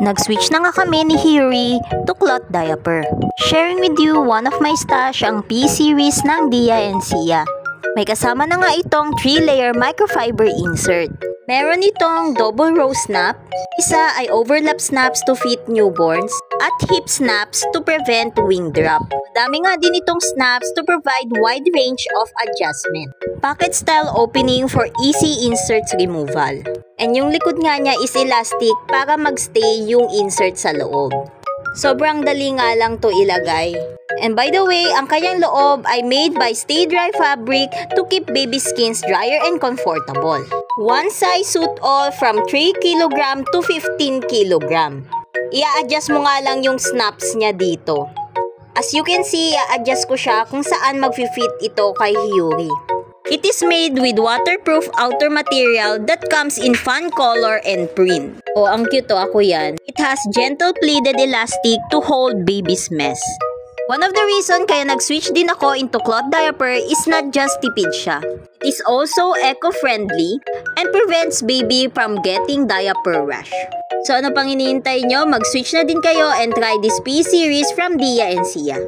Nag-switch na nga kami ni Hiri to cloth diaper. Sharing with you one of my stash ang P-series ng Dia and Sia. May kasama na nga itong 3-layer microfiber insert. Meron itong double row snap, isa ay overlap snaps to fit newborns, at hip snaps to prevent wing drop. Madami nga din itong snaps to provide wide range of adjustment. Pocket style opening for easy inserts removal. And yung likod nga niya is elastic para magstay yung insert sa loob. Sobrang dali nga lang to ilagay. And by the way, ang kanyang loob ay made by Stay Dry fabric to keep baby skins drier and comfortable. One size suit all from 3 kg to 15 kg. Ia-adjust mo nga lang yung snaps niya dito. As you can see, ia-adjust ko siya kung saan mag-fit ito kay Hiyuri. It is made with waterproof outer material that comes in fun color and print. Oh, ang cute to, ako yan. It has gentle pleated elastic to hold baby's mess. One of the reason kaya nag-switch din ako into cloth diaper is not just tipid siya. It is also eco-friendly and prevents baby from getting diaper rash. So ano pang hinihintay nyo? Mag-switch na din kayo and try this P-series from Dia and Sia.